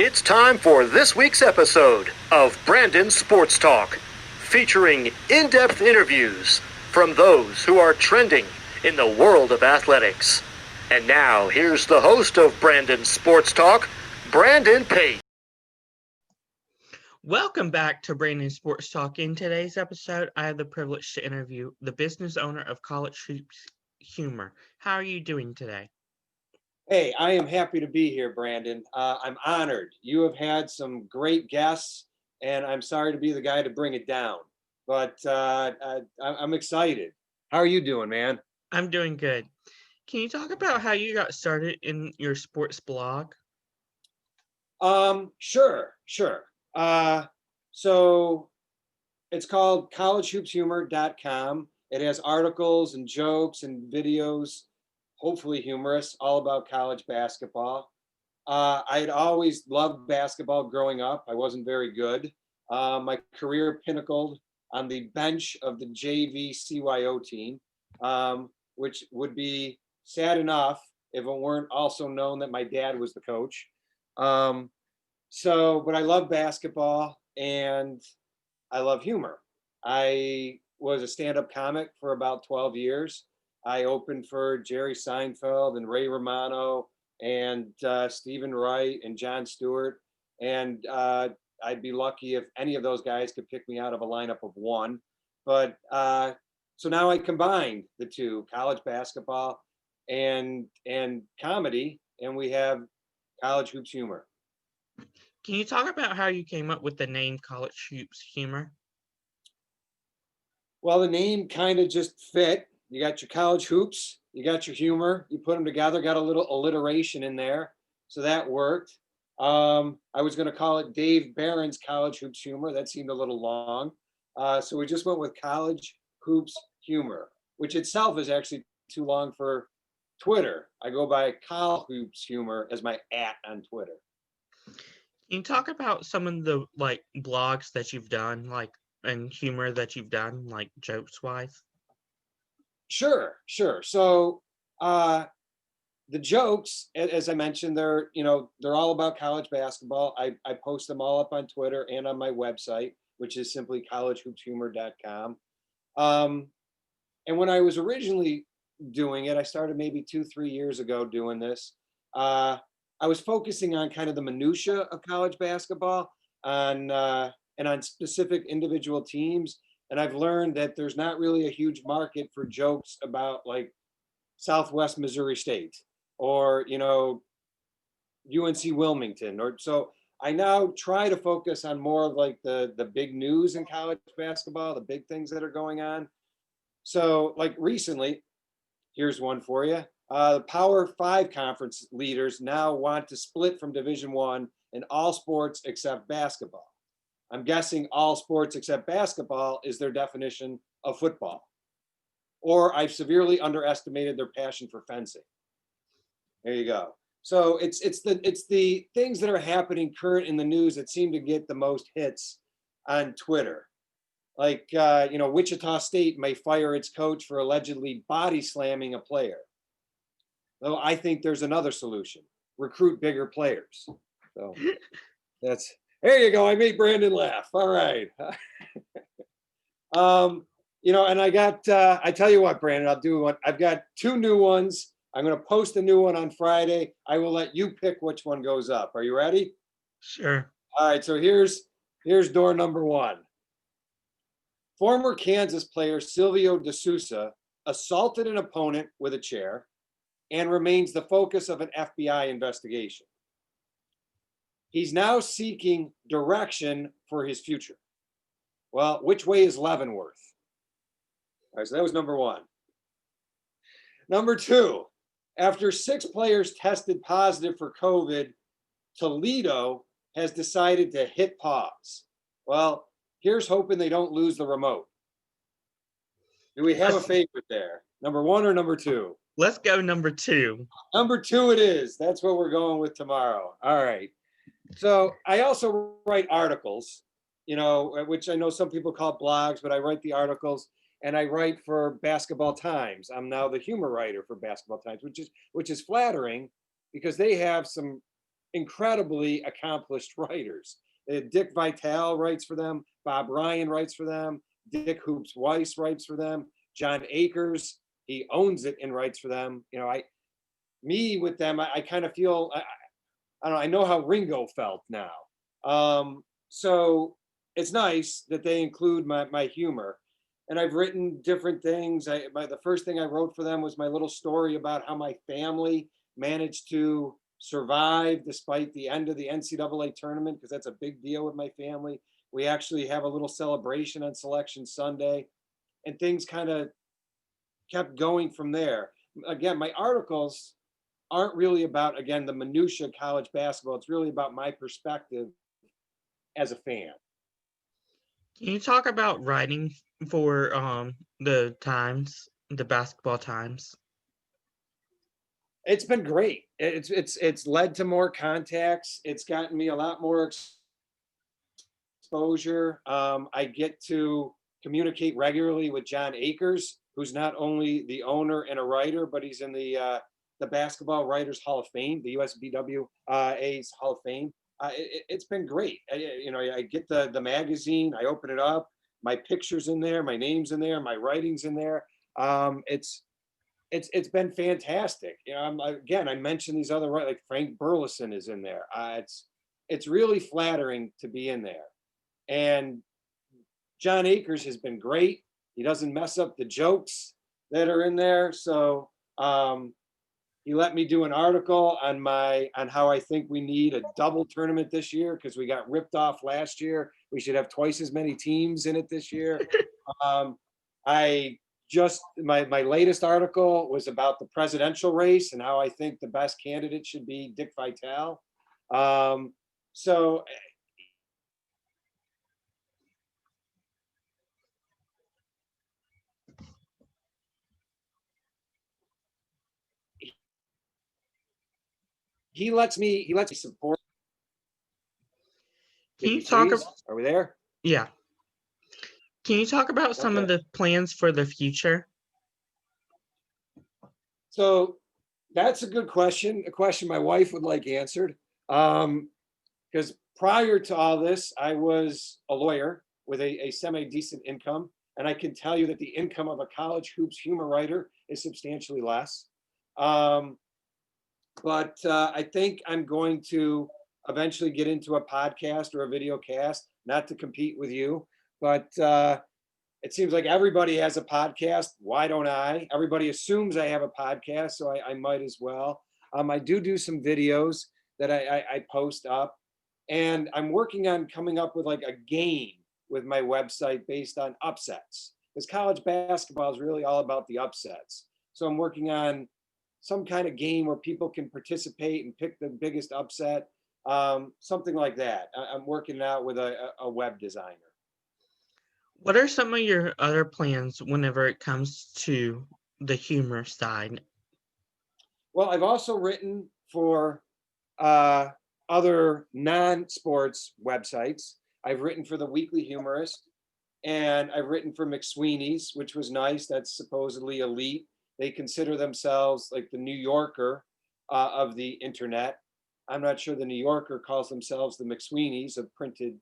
It's time for this week's episode of Brandon Sports Talk, featuring in-depth interviews from those who are trending in the world of athletics. And now, here's the host of Brandon Sports Talk, Brandon Pate. Welcome back to Brandon Sports Talk. In today's episode, I have the privilege to interview the business owner of CollegeHoopsHumor. How are you doing today? Hey, I am happy to be here, Brandon. I'm honored. You have had some great guests, and I'm sorry to be the guy to bring it down. But I'm excited. How are you doing, man? I'm doing good. Can you talk about how you got started in your sports blog? Sure. So it's called CollegeHoopsHumor.com. It has articles and jokes and videos, hopefully humorous, all about college basketball. I'd always loved basketball growing up. I wasn't very good. My career pinnacled on the bench of the JV CYO team, which would be sad enough if it weren't also known that my dad was the coach. But I love basketball and I love humor. I was a stand-up comic for about 12 years. I opened for Jerry Seinfeld and Ray Romano and Stephen Wright and Jon Stewart. And I'd be lucky if any of those guys could pick me out of a lineup of one. But so now I combined the two, college basketball and comedy, and we have College Hoops Humor. Can you talk about how you came up with the name College Hoops Humor? Well, the name kind of just fit. You got your college hoops, you got your humor, you put them together, got a little alliteration in there. So that worked. I was going to call it Dave Barron's College Hoops Humor. That seemed a little long. So we just went with College Hoops Humor, which itself is actually too long for Twitter. I go by Col Hoops Humor as my @ on Twitter. Can you talk about some of the blogs that you've done, and humor that you've done, jokes wise? Sure. So the jokes, as I mentioned, they're all about college basketball. I post them all up on Twitter and on my website, which is simply collegehoopshumor.com. And when I was originally doing it, I started maybe 2-3 years ago doing this. I was focusing on kind of the minutia of college basketball and on specific individual teams. And I've learned that there's not really a huge market for jokes about like Southwest Missouri State or, UNC Wilmington. Or so I now try to focus on more of like the big news in college basketball, the big things that are going on. So like recently, here's one for you. The Power 5 conference leaders now want to split from Division I in all sports except basketball. I'm guessing all sports except basketball is their definition of football. Or I've severely underestimated their passion for fencing. There you go. So it's the things that are happening current in the news that seem to get the most hits on Twitter. Like, Wichita State may fire its coach for allegedly body slamming a player. Though I think there's another solution: recruit bigger players. So there you go. I made Brandon laugh. All right. And I got, I tell you what, Brandon, I'll do one. I've got 2 new ones. I'm going to post a new one on Friday. I will let you pick which one goes up. Are you ready? Sure. All right. So here's door number 1. Former Kansas player Silvio De Sousa assaulted an opponent with a chair and remains the focus of an FBI investigation. He's now seeking direction for his future. Well, which way is Leavenworth? All right, so that was number 1. Number 2, after 6 players tested positive for COVID, Toledo has decided to hit pause. Well, here's hoping they don't lose the remote. Do we have a favorite there? Number 1 or number 2? Let's go number 2. Number 2 it is. That's what we're going with tomorrow. All right. So I also write articles, which I know some people call blogs, but I write the articles, and I write for Basketball Times. I'm now the humor writer for Basketball Times, which is flattering because they have some incredibly accomplished writers. Dick Vitale writes for them. Bob Ryan writes for them. Dick Hoops Weiss writes for them. John Akers, he owns it and writes for them. You know, me with them, I kind of feel, I don't know, I know how Ringo felt now. So it's nice that they include my humor. And I've written different things. The first thing I wrote for them was my little story about how my family managed to survive despite the end of the NCAA tournament, because that's a big deal with my family. We actually have a little celebration on Selection Sunday, and things kind of kept going from there. Again, my articles aren't really about, again, the minutia of college basketball. It's really about my perspective as a fan. Can you talk about writing for the Times, the Basketball Times? It's been great. It's led to more contacts. It's gotten me a lot more exposure. I get to communicate regularly with John Akers, who's not only the owner and a writer, but he's in the Basketball Writers Hall of Fame, the USBWA's Hall of Fame. It's been great. I get the magazine, I open it up, my picture's in there, my name's in there, my writing's in there. It's been fantastic. You know, I mentioned these other writers, like Frank Burleson is in there. It's really flattering to be in there. And John Akers has been great. He doesn't mess up the jokes that are in there. So he let me do an article on how I think we need a double tournament this year, because we got ripped off last year. We should have twice as many teams in it this year. My latest article was about the presidential race and how I think the best candidate should be Dick Vitale. So he lets me support. Can you talk? Are we there? Yeah. Can you talk about some of the plans for the future? So that's a good question. A question my wife would like answered. Because prior to all this, I was a lawyer with a semi-decent income. And I can tell you that the income of a college hoops humor writer is substantially less. But I think I'm going to eventually get into a podcast or a video cast, not to compete with you, but it seems like everybody has a podcast. Why don't I? Everybody assumes I have a podcast, so I might as well. I do some videos that I post up, and I'm working on coming up with like a game with my website based on upsets, because college basketball is really all about the upsets. So I'm working on some kind of game where people can participate and pick the biggest upset, something like that. I'm working it out with a web designer. What are some of your other plans whenever it comes to the humor side? Well, I've also written for other non-sports websites. I've written for the Weekly Humorist, and I've written for McSweeney's, which was nice. That's supposedly elite. They consider themselves like the New Yorker of the internet. I'm not sure the New Yorker calls themselves the McSweeney's of printed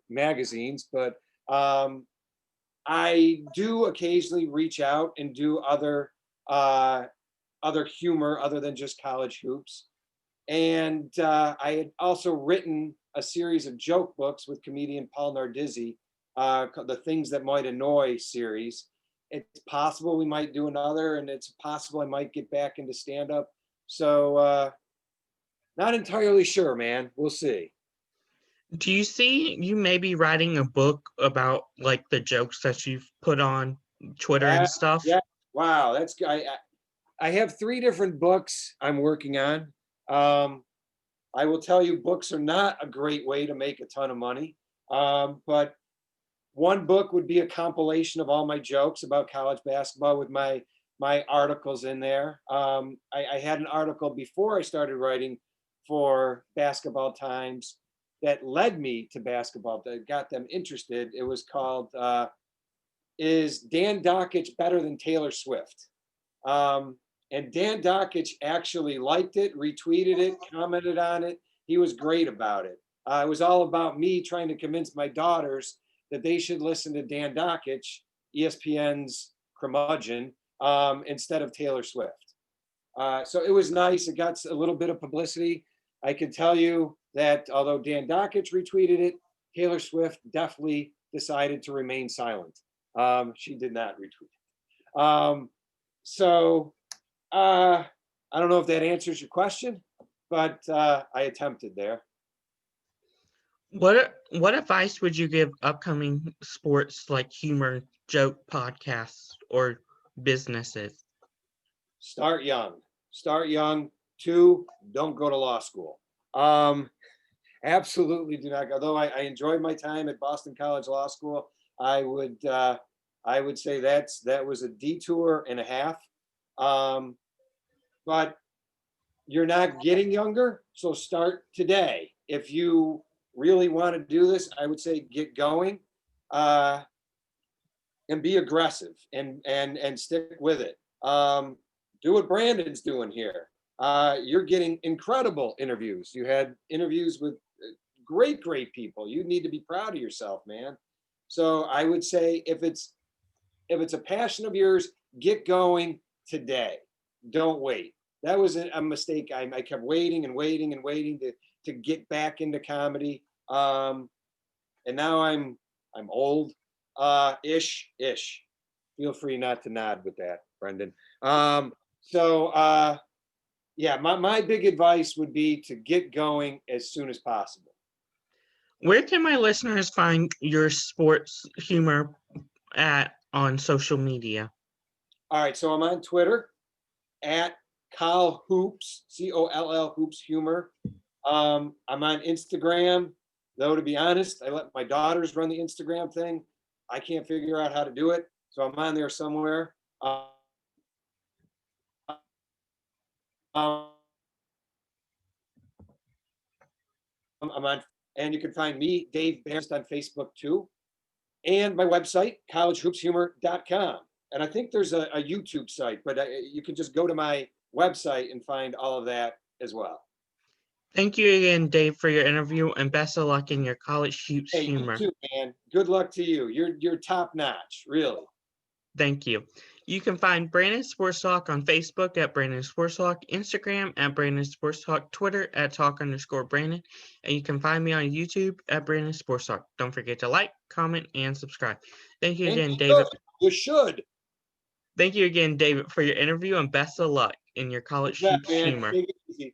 magazines, but I do occasionally reach out and do other humor other than just college hoops. And I had also written a series of joke books with comedian Paul Nardizzi, the Things That Might Annoy series. It's possible we might do another, and it's possible I might get back into stand-up. So not entirely sure, man. We'll see. Do you see you maybe writing a book about like the jokes that you've put on Twitter and stuff? Yeah. Wow. That's I have 3 different books I'm working on. I will tell you, books are not a great way to make a ton of money. But one book would be a compilation of all my jokes about college basketball with my articles in there. I had an article before I started writing for Basketball Times that led me to basketball, that got them interested. It was called Is Dan Dockich Better Than Taylor Swift? And Dan Dockich actually liked it, retweeted it, commented on it. He was great about it. It was all about me trying to convince my daughters that they should listen to Dan Dockich, ESPN's curmudgeon, instead of Taylor Swift. So it was nice. It got a little bit of publicity. I can tell you that although Dan Dockich retweeted it, Taylor Swift definitely decided to remain silent. She did not retweet it. I don't know if that answers your question, but I attempted there. What advice would you give upcoming sports like humor, joke podcasts, or businesses? Start young. Start young. 2, don't go to law school. Absolutely do not go. Though I enjoyed my time at Boston College Law School, I would say that was a detour and a half. But you're not getting younger, so start today. If you really want to do this, I would say get going, and be aggressive and stick with it. Do what Brandon's doing here. You're getting incredible interviews. You had interviews with great people. You need to be proud of yourself, man. So I would say if it's a passion of yours, get going today. Don't wait. That was a mistake. I kept waiting to get back into comedy. And now I'm old, ish. Feel free not to nod with that, Brendan. Yeah, my big advice would be to get going as soon as possible. Where can my listeners find your sports humor on social media? All right, so I'm on Twitter at ColleHoops, COLL Hoops Humor. I'm on Instagram, though, to be honest, I let my daughters run the Instagram thing. I can't figure out how to do it, so I'm on there somewhere. I'm on, and you can find me, Dave Barrett, on Facebook too, and my website, CollegeHoopsHumor.com. And I think there's a YouTube site, but you can just go to my website and find all of that as well. Thank you again, Dave, for your interview, and best of luck in your college hoops Hey, humor. you too, man. Good luck to you. You're top notch, really. Thank you. You can find Brandon Sports Talk on Facebook at Brandon Sports Talk, Instagram at Brandon Sports Talk, Twitter at Talk_Brandon, and you can find me on YouTube at Brandon Sports Talk. Don't forget to like, comment, and subscribe. Thank you again, David. You should. Thank you again, David, for your interview, and best of luck in your college hoops humor. Take it easy.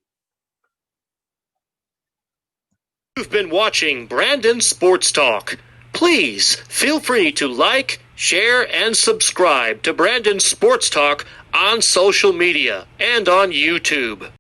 You've been watching Brandon Sports Talk. Please feel free to like, share, and subscribe to Brandon Sports Talk on social media and on YouTube.